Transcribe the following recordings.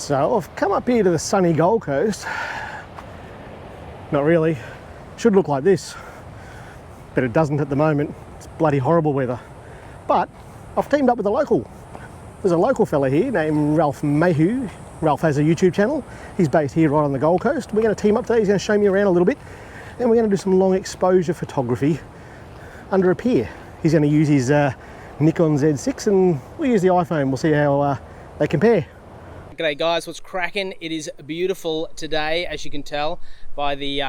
So I've come up here to the sunny Gold Coast. Not really. Should look like this, but it doesn't at the moment. It's bloody horrible weather. But I've teamed up with a local. There's a local fella here named Ralph Mayhew. Ralph has a YouTube channel. He's based here right on the Gold Coast. We're going to team up today. He's going to show me around a little bit, and we're going to do some long exposure photography under a pier. He's going to use his Nikon Z6 and we'll use the iPhone. We'll see how they compare. G'day guys, what's cracking? It is beautiful today, as you can tell by the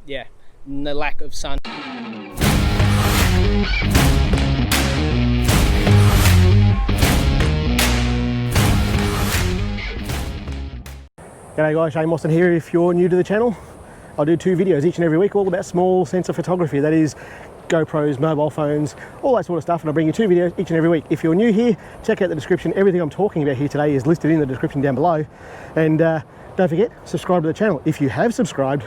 the lack of sun. G'day guys, Shane Mostyn here. If you're new to the channel, I do 2 videos each and every week all about small sensor photography. That is GoPros, mobile phones, all that sort of stuff, and I bring you 2 videos each and every week. If you're new here, check out the description. Everything I'm talking about here today is listed in the description down below. And don't forget, subscribe to the channel. If you have subscribed,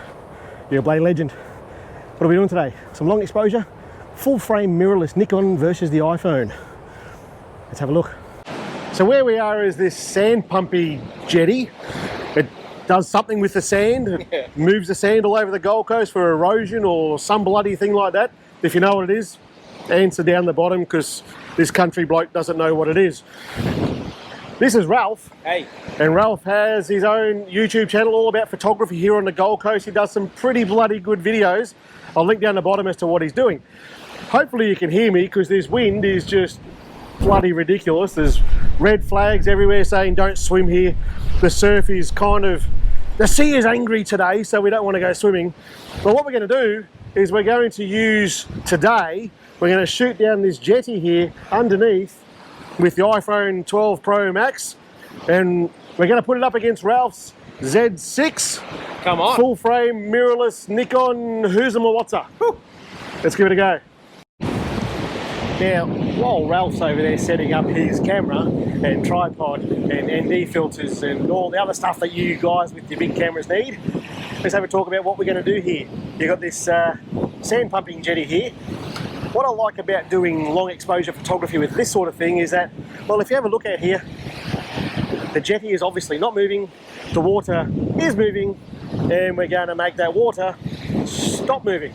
you're a bloody legend. What are we doing today? Some long exposure, full frame mirrorless Nikon versus the iPhone. Let's have a look. So where we are is this sand pumpy jetty. It does something with the sand. It moves the sand all over the Gold Coast for erosion or some bloody thing like that. If you know what it is, answer down the bottom, because this country bloke doesn't know what it is. This is Ralph. Hey. And Ralph has his own YouTube channel all about photography here on the Gold Coast. He does some pretty bloody good videos. I'll link down the bottom as to what he's doing. Hopefully you can hear me, because this wind is just bloody ridiculous. There's red flags everywhere saying don't swim here. The surf is the sea is angry today, so we don't want to go swimming. But what we're going to do is we're going to use today, we're going to shoot down this jetty here underneath with the iPhone 12 Pro Max, and we're going to put it up against Ralph's Z6. Come on. Full frame mirrorless Nikon Who's-a-Mawatsa. Let's give it a go. Now, while Ralph's over there setting up his camera and tripod and ND filters and all the other stuff that you guys with your big cameras need, let's have a talk about what we're going to do here. You've got this sand pumping jetty here. What I like about doing long exposure photography with this sort of thing is that, well, if you have a look at here, the jetty is obviously not moving, the water is moving, and we're going to make that water stop moving.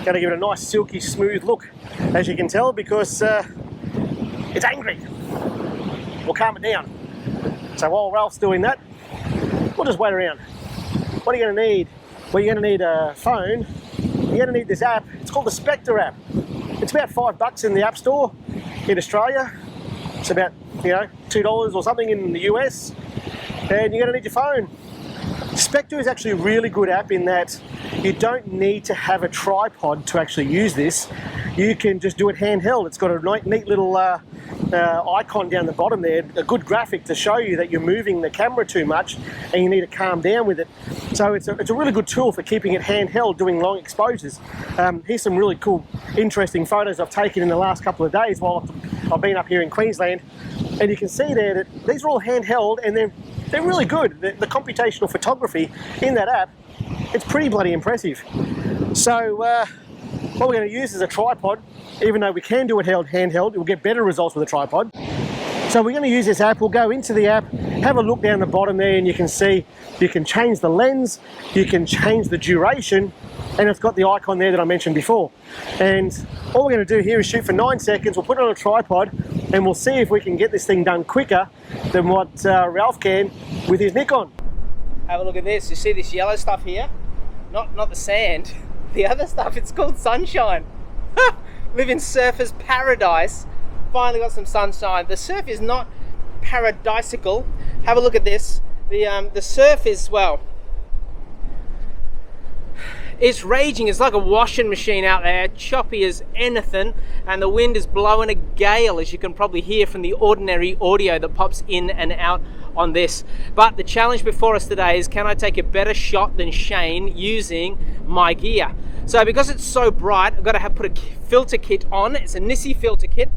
Going to give it a nice silky smooth look, as you can tell, because it's angry. We'll calm it down. So while Ralph's doing that, we'll just wait around. What are you going to need? Well, you're going to need a phone. You're going to need this app. It's called the Spectre app. It's about $5 in the App Store in Australia. It's about, $2 or something in the US. And you're going to need your phone. Spectre is actually a really good app in that you don't need to have a tripod to actually use this. You can just do it handheld. It's got a neat little icon down the bottom there, a good graphic to show you that you're moving the camera too much and you need to calm down with it. So it's a really good tool for keeping it handheld, doing long exposures. Here's some really cool, interesting photos I've taken in the last couple of days while I've been up here in Queensland. And you can see there that these are all handheld and they're really good. The computational photography in that app, it's pretty bloody impressive. So what we're going to use is a tripod. Even though we can do it handheld, we'll get better results with a tripod. So we're going to use this app. We'll go into the app, have a look down the bottom there, and you can see you can change the lens, you can change the duration, and it's got the icon there that I mentioned before. And all we're going to do here is shoot for 9 seconds. We'll put it on a tripod, and we'll see if we can get this thing done quicker than what Ralph can with his Nikon. Have a look at this. You see this yellow stuff here? Not the sand. The other stuff, it's called sunshine. Live in surfer's paradise. Finally got some sunshine. The surf is not paradisical. Have a look at this. The surf is, well, it's raging. It's like a washing machine out there, choppy as anything, and the wind is blowing a gale, as you can probably hear from the ordinary audio that pops in and out on this. But the challenge before us today is, can I take a better shot than Shane using my gear? So because it's so bright, I've got to put a filter kit on. It's a NISI Filter kit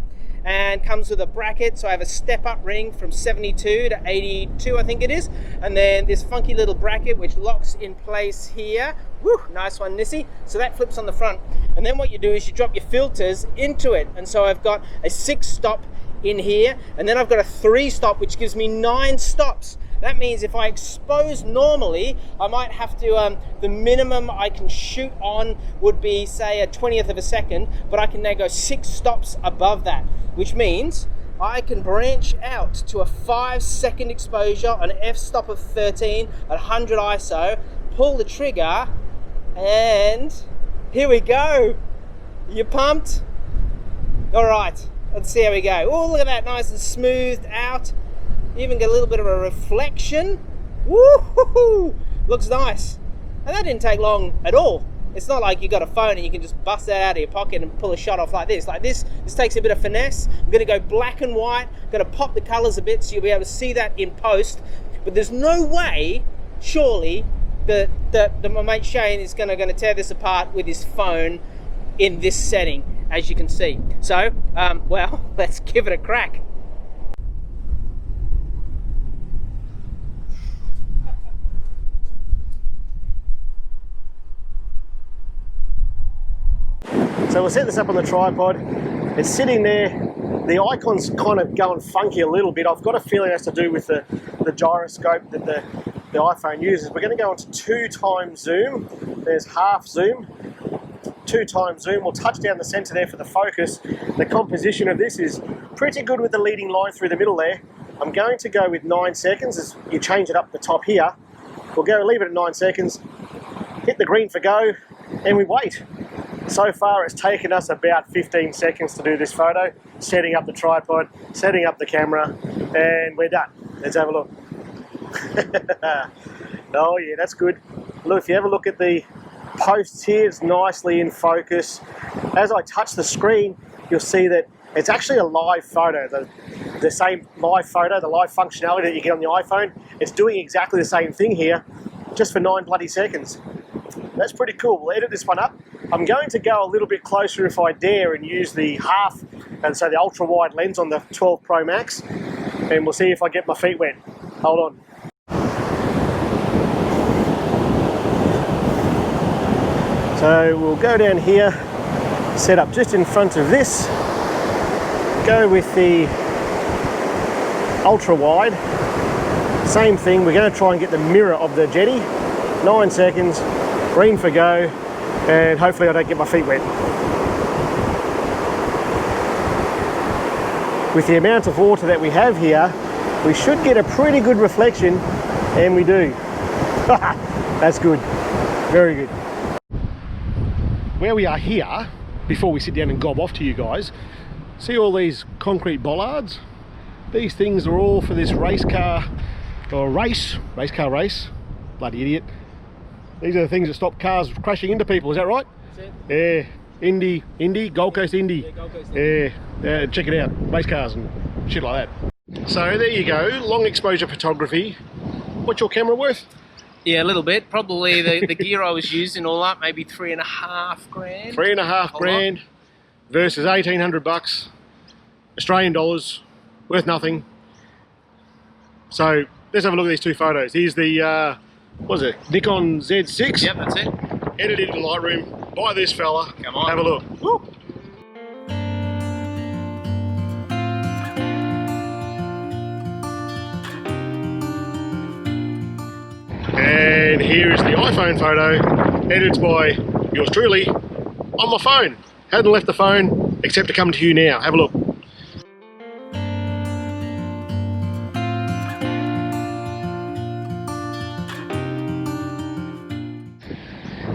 and comes with a bracket. So I have a step up ring from 72 to 82, I think it is. And then this funky little bracket which locks in place here. Woo, nice one, NISI. So that flips on the front. And then what you do is you drop your filters into it. And so I've got a 6 stop in here, and then I've got a 3 stop, which gives me 9 stops. That means if I expose normally, I might have to, the minimum I can shoot on would be, say, a 20th of a second, but I can now go 6 stops above that, which means I can branch out to a 5-second exposure on an f-stop of 13 at 100 ISO, pull the trigger, and here we go. You pumped? All right, let's see how we go. Oh, look at that, nice and smoothed out. Even get a little bit of a reflection. Woo-hoo-hoo! Looks nice. And that didn't take long at all. It's not like you got a phone and you can just bust that out of your pocket and pull a shot off like this. Like this takes a bit of finesse. I'm gonna go black and white, I'm gonna pop the colors a bit so you'll be able to see that in post. But there's no way, surely, that my mate Shane is gonna tear this apart with his phone in this setting, as you can see. So, well, let's give it a crack. So we'll set this up on the tripod. It's sitting there. The icon's kind of going funky a little bit. I've got a feeling it has to do with the gyroscope that the iPhone uses. We're going to go into 2x zoom. There's half zoom. 2x zoom. We'll touch down the center there for the focus. The composition of this is pretty good with the leading line through the middle there. I'm going to go with 9 seconds as you change it up the top here. We'll go leave it at 9 seconds, hit the green for go, and we wait. So far it's taken us about 15 seconds to do this photo, setting up the tripod, setting up the camera, and we're done. Let's have a look. Oh yeah, that's good. Look, if you have a look at the posts here, it's nicely in focus. As I touch the screen, you'll see that it's actually a live photo. The same live photo, the live functionality that you get on the iPhone, it's doing exactly the same thing here, just for 9 bloody seconds. That's pretty cool. We'll edit this one up. I'm going to go a little bit closer if I dare and use the half, and so the ultra wide lens on the 12 Pro Max, and we'll see if I get my feet wet. Hold on. So we'll go down here, set up just in front of this, go with the ultra wide, same thing, we're going to try and get the mirror of the jetty, 9 seconds, green for go, and hopefully I don't get my feet wet. With the amount of water that we have here, we should get a pretty good reflection, and we do. That's good, very good. Where we are here, before we sit down and gob off to you guys, see all these concrete bollards? These things are all for this race car race, bloody idiot. These are the things that stop cars crashing into people, is that right? That's it. Yeah, Indy, Gold Coast Indy. Yeah, Gold Coast Indy. Yeah, check it out, race cars and shit like that. So there you go, long exposure photography. What's your camera worth? Yeah, a little bit. Probably the gear I was using all up, maybe 3.5 grand. 3.5 grand versus 1,800 bucks, Australian dollars, worth nothing. So let's have a look at these two photos. Here's the, what is it, Nikon Z6? Yep, that's it. Edited in Lightroom by this fella. Come on. Have a look. Woo. And here is the iPhone photo, edited by yours truly, on my phone. Hadn't left the phone, except to come to you now. Have a look.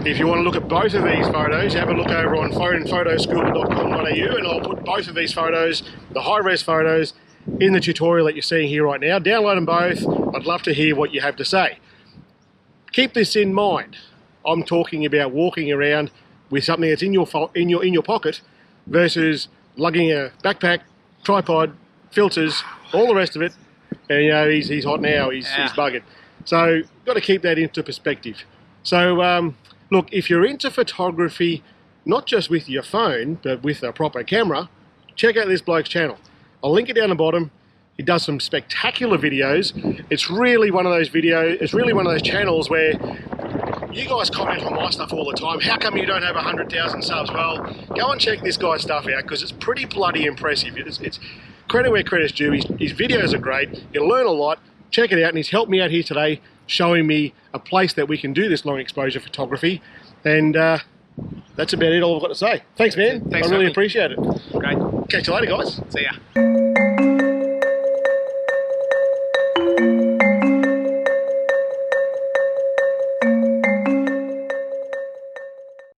If you want to look at both of these photos, have a look over on phonephotoschool.com.au, and I'll put both of these photos, the high-res photos, in the tutorial that you're seeing here right now. Download them both. I'd love to hear what you have to say. Keep this in mind. I'm talking about walking around with something that's in your pocket versus lugging a backpack, tripod, filters, all the rest of it. And you know, he's hot now. He's bugging. So got to keep that into perspective. So look, if you're into photography, not just with your phone, but with a proper camera, check out this bloke's channel. I'll link it down the bottom. He does some spectacular videos. It's really one of those channels where you guys comment on my stuff all the time. How come you don't have 100,000 subs? Well, go and check this guy's stuff out because it's pretty bloody impressive. It's credit where credit's due. His videos are great. You'll learn a lot. check it out. And he's helped me out here today, showing me a place that we can do this long exposure photography. And that's about it, all I've got to say. Thanks, man. Thanks I for really having me. appreciate it. Great. Catch you later, guys. See ya.